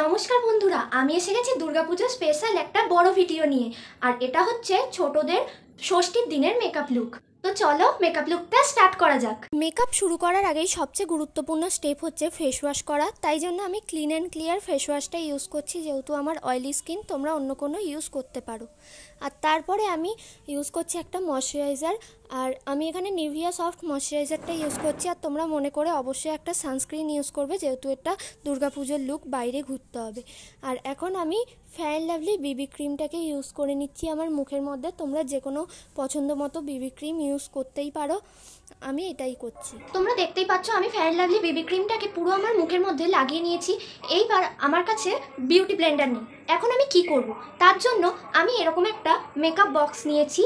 নমস্কার বন্ধুরা, আমি এসে গেছি দুর্গাপুজো স্পেশাল একটা বড় ভিডিও নিয়ে। আর এটা হচ্ছে ছোটদের ষষ্ঠীর দিনের মেকআপ লুক। তো চলো মেকআপ লুকটা স্টার্ট করা যাক। মেকআপ শুরু করার আগেই সবচেয়ে গুরুত্বপূর্ণ স্টেপ হচ্ছে ফেস ওয়াশ করা। তাই জন্য আমি ক্লিন অ্যান্ড ক্লিয়ার ফেস ওয়াশটা ইউজ করছি, যেহেতু আমার অয়েলি স্কিন। তোমরা অন্য কোনো ইউজ করতে পারো। আর তারপরে আমি ইউজ করছি একটা ময়শ্চারাইজার। আর আমি এখানে নিভিয়া সফট ময়শ্চারাইজারটা ইউজ করছি। আর তোমরা মনে করে অবশ্যই একটা সানস্ক্রিন ইউজ করবে, যেহেতু এটা দুর্গাপুজোর লুক, বাইরে ঘুরতে হবে। আর এখন আমি fair and lovely Bibi ক্রিমটাকে use করে নিচ্ছি আমার মুখের মধ্যে। তোমরা যে কোনো পছন্দ মতো বিবি ক্রিম ইউজ করতেই পারো, আমি এটাই করছি। তোমরা দেখতেই পাচ্ছ আমি ফেয়ার অ্যান্ড লাভলি বিবি ক্রিমটাকে পুরো আমার মুখের মধ্যে লাগিয়ে নিয়েছি। এইবার আমার কাছে বিউটি ব্লেন্ডার নেই। এখন আমি কি করব? তার জন্য আমি এরকম একটা মেকআপ বক্স নিয়েছি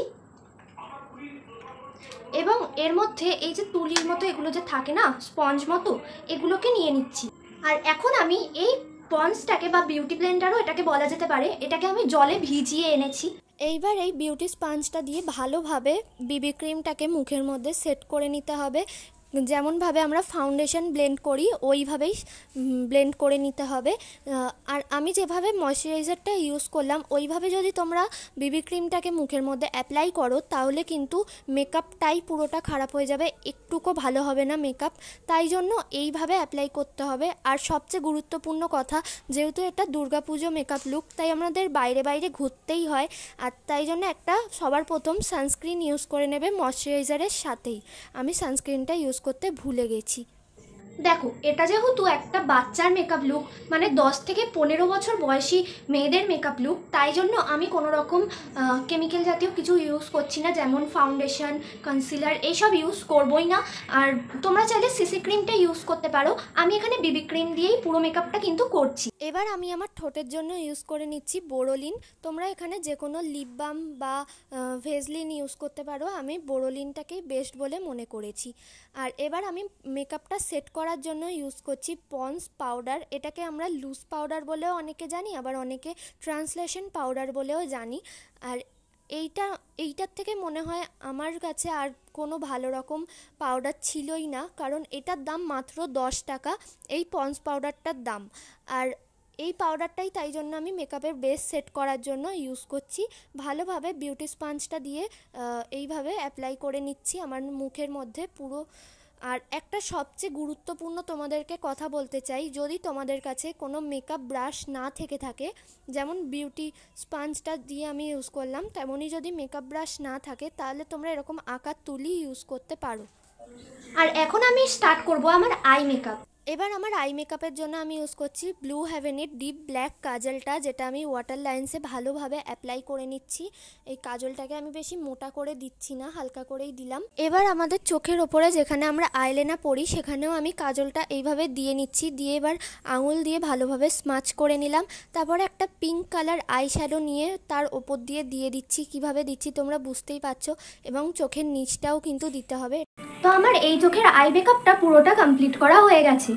এবং এর মধ্যে এই যে তুলির মতো এগুলো যে থাকে না, স্পঞ্জ মতো, এগুলোকে নিয়ে নিচ্ছি। আর এখন আমি এই স্পঞ্জটাকে বা বিউটি ব্লেন্ডারও এটাকে বলা যেতে পারে, এটাকে আমি জলে ভিজিয়ে এনেছি। এইবার এই বিউটি স্পঞ্জটা দিয়ে ভালোভাবে বিবি ক্রিমটাকে মুখের মধ্যে সেট করে নিতে হবে। যেমনভাবে আমরা ফাউন্ডেশন ব্লেন্ড করি ওইভাবেই ব্লেন্ড করে নিতে হবে। আর আমি যেভাবে ময়শ্চারাইজারটা ইউজ করলাম ওইভাবে যদি তোমরা বিবি ক্রিমটাকে মুখের মধ্যে অ্যাপ্লাই করো, তাহলে কিন্তু মেকআপটাই পুরোটা খারাপ হয়ে যাবে, একটুকু ভালো হবে না মেকআপ। তাই জন্য এইভাবে অ্যাপ্লাই করতে হবে। আর সবচেয়ে গুরুত্বপূর্ণ কথা, যেহেতু এটা দুর্গাপুজো মেকআপ লুক, তাই আমাদের বাইরে বাইরে ঘুরতেই হয়। আর তাই জন্য একটা সবার প্রথম সানস্ক্রিন ইউজ করে নেবে ময়শ্চারাইজারের সাথেই। আমি সানস্ক্রিনটা ইউজ করতে ভুলে গেছি। দেখো, এটা যেহেতু একটা বাচ্চার মেকআপ লুক, মানে 10 থেকে 15 বছর বয়সী মেয়েদের মেকআপ লুক, তাই জন্য আমি কোনো রকম কেমিক্যাল জাতীয় কিছু ইউজ করছি না, যেমন ফাউন্ডেশন, কনসিলার, এইসব ইউজ করবই না। আর তোমরা চাইলে সিসি ক্রিমটা ইউজ করতে পারো। আমি এখানে বিবি ক্রিম দিয়েই পুরো মেকআপটা কিন্তু করছি। এবার আমি আমার ঠোঁটের জন্য ইউজ করে নিচ্ছি বোরোলিন। তোমরা এখানে যে কোনো লিপ বাম বা ভেজলিন ইউজ করতে পারো। আমি বোরোলিনটাকেই বেস্ট বলে মনে করেছি। আর এবার আমি মেকআপটা সেট করার জন্য ইউজ করছি পন্ডস পাউডার। এটাকে আমরা লুজ পাউডার বলেও অনেকে জানি, আবার অনেকে ট্রান্সলেশন পাউডার বলেও জানি। আর এইটার থেকে মনে হয় আমার কাছে আর কোনো ভালো রকম পাউডার ছিলই না, কারণ এটার দাম মাত্র 10 টাকা, এই পন্ডস পাউডারটার দাম। আর এই পাউডারটাই তাই জন্য আমি মেকআপের বেস সেট করার জন্য ইউজ করছি। ভালোভাবে বিউটি স্পঞ্জটা দিয়ে এইভাবে অ্যাপ্লাই করে নিচ্ছি আমার মুখের মধ্যে পুরো। আর একটা সবচেয়ে গুরুত্বপূর্ণ তোমাদেরকে কথা বলতে চাই, যদি তোমাদের কাছে কোনো মেকআপ ব্রাশ না থেকে থাকে, যেমন বিউটি স্পঞ্জটা দিয়ে আমি ইউজ করলাম, তেমনই যদি মেকআপ ব্রাশ না থাকে, তাহলে তোমরা এরকম আঁকার তুলি ইউজ করতে পারো। আর এখন আমি স্টার্ট করব আমার আই মেকআপ। এবার আমার আই মেকআপের জন্য আমি ইউজ করছি ব্লু হেভেনের ডিপ ব্ল্যাক কাজলটা, যেটা আমি ওয়াটার লাইন্সে ভালোভাবে অ্যাপ্লাই করে নিচ্ছি। এই কাজলটাকে আমি বেশি মোটা করে দিচ্ছি না, হালকা করেই দিলাম। এবার আমাদের চোখের ওপরে যেখানে আমরা আইলাইনার পরি, সেখানেও আমি কাজলটা এইভাবে দিয়ে নিচ্ছি। দিয়ে এবার আঙুল দিয়ে ভালোভাবে স্মাচ করে নিলাম। তারপরে একটা পিঙ্ক কালার আই শ্যাডো নিয়ে তার ওপর দিয়ে দিচ্ছি। কিভাবে দিচ্ছি তোমরা বুঝতেই পারছো। এবং চোখের নিচটাও কিন্তু দিতে হবে। তো আমার এই চোখের আই মেকআপটা পুরোটা কমপ্লিট করা হয়ে গেছে।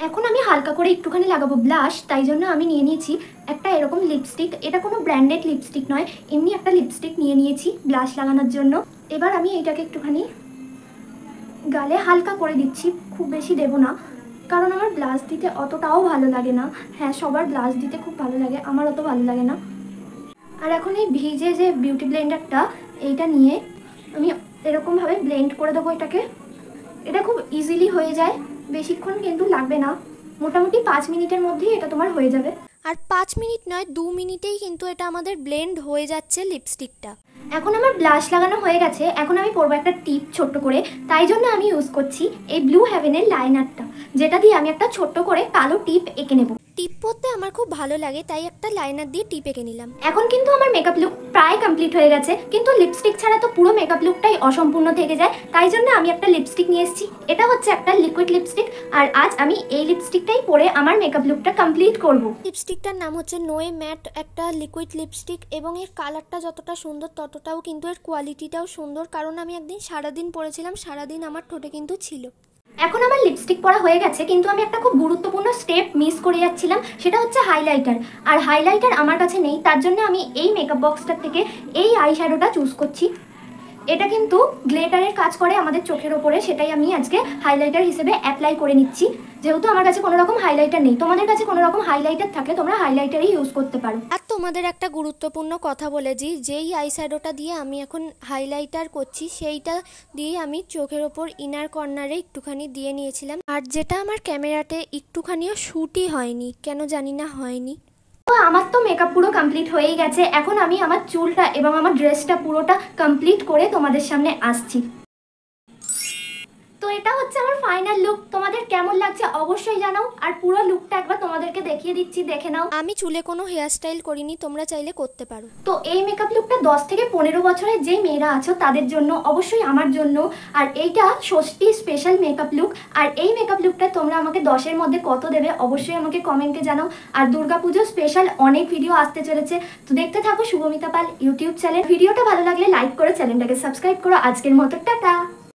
এখন আমি হালকা করে একটুখানি লাগাবো ব্লাশ, তাই জন্য আমি নিয়ে নিয়েছি একটা এরকম লিপস্টিক। এটা কোনো ব্র্যান্ডেড লিপস্টিক নয়, এমনি একটা লিপস্টিক নিয়ে নিয়েছি ব্লাশ লাগানোর জন্য। এবার আমি এইটাকে একটুখানি গালে হালকা করে দিচ্ছি, খুব বেশি দেবো না, কারণ আমার ব্লাশ দিতে অতটাও ভালো লাগে না। হ্যাঁ, সবার ব্লাশ দিতে খুব ভালো লাগে, আমার অত ভালো লাগে না। আর এখন এই ভিজে যে বিউটি ব্লেন্ডারটা, এইটা নিয়ে আমি এরকমভাবে ব্লেন্ড করে দেবো এটাকে। এটা খুব ইজিলি হয়ে যায়, বেশিক্ষণ কিন্তু লাগবে না, মোটামুটি 5 মিনিটের মধ্যেই এটা তোমার হয়ে যাবে। আর 5 মিনিট নয়, 2 মিনিটেই কিন্তু এটা আমাদের ব্লেন্ড হয়ে যাচ্ছে লিপস্টিকটা। এখন আমার ব্লাশ লাগানো হয়ে গেছে। এখন আমি পরবো একটা টিপ ছোট্ট করে, তাই জন্য আমি ইউজ করছি এই ব্লু হেভেনের লাইনারটা, যেটা দিয়ে আমি একটা ছোট্ট করে কালো টিপ এঁকে নেব। টিপ পরতে আমার খুব ভালো লাগে, তাই একটা লাইনার দিয়ে টিপ এঁকে নিলাম। এখন কিন্তু আমার মেকআপ লুক প্রায় কমপ্লিট হয়ে গেছে, কিন্তু লিপস্টিক ছাড়া তো পুরো মেকআপ লুকটাই অসম্পূর্ণ থেকে যায়। তাই জন্য আমি একটা লিপস্টিক নিয়ে এসেছি। এটা হচ্ছে একটা লিকুইড লিপস্টিক। আর আজ আমি এই লিপস্টিকটাই পরে আমার মেকআপ লুকটা কমপ্লিট করব। লিপস্টিকটার নাম হচ্ছে নোয়ে ম্যাট, একটা লিকুইড লিপস্টিক। এবং এর কালারটা যতটা সুন্দর ততটাও কিন্তু এর কোয়ালিটিটাও সুন্দর, কারণ আমি একদিন সারাদিন পরেছিলাম, সারাদিন আমার ঠোঁটে কিন্তু ছিল। এখন আমার লিপস্টিক পরা হয়ে গেছে, কিন্তু আমি একটা খুব গুরুত্বপূর্ণ স্টেপ মিস করে যাচ্ছিলাম, সেটা হচ্ছে হাইলাইটার। আর হাইলাইটার আমার কাছে নেই, তার জন্য আমি এই মেকআপ বক্সটার থেকে এই আই শ্যাডোটা চুজ করছি। এটা কিন্তু গ্লেটারের কাজ করে আমাদের চোখের ওপরে, সেটাই আমি আজকে হাইলাইটার হিসেবে অ্যাপ্লাই করে নিচ্ছি। যেহেতু আমার কাছে কোনো রকম হাইলাইটার নেই, তোমাদের কাছে কোনো রকম হাইলাইটার থাকলে তোমরা হাইলাইটারই ইউজ করতে পারো। আর তোমাদের একটা গুরুত্বপূর্ণ কথা বলেছি, যেই আইশ্যাডোটা দিয়ে আমি এখন হাইলাইটার করছি সেইটা দিয়ে আমি চোখের ওপর ইনার কর্নারে একটুখানি দিয়ে নিয়েছিলাম, আর যেটা আমার ক্যামেরাতে একটুখানিও শ্যুটই হয়নি, কেন জানি না হয়নি। তো আমার তো মেকআপ পুরো কমপ্লিট হয়েই গেছে, এখন আমি আমার চুলটা এবং আমার ড্রেসটা পুরোটা কমপ্লিট করে তোমাদের সামনে আসছি। তো এটা হচ্ছে আমার ফাইনাল লুক, তোমাদের কেমন লাগছে অবশ্যই জানাও। আর পুরো লুকটা একবার তোমাদেরকে দেখিয়ে দিচ্ছি, দেখে নাও। আমি চুলে কোনো হেয়ার স্টাইল করিনি, তোমরা চাইলে করতে পারো। তো এই মেকআপ লুকটা 10 থেকে 15 বছরের যে মেয়েরা আছো তাদের জন্য, অবশ্যই আমার জন্য। আর এইটা ষষ্ঠী স্পেশাল মেকআপ লুক। আর এই মেকআপ লুকটা তোমরা আমাকে 10-এর মধ্যে কত দেবে অবশ্যই আমাকে কমেন্টে জানাও। আর দুর্গাপুজো স্পেশাল অনেক ভিডিও আসতে চলেছে, তো দেখতে থাকো শুভমিতা পাল ইউটিউব চ্যানেল। ভিডিওটা ভালো লাগলে লাইক করো, চ্যানেলটাকে সাবস্ক্রাইব করো। আজকের মতো টাটা।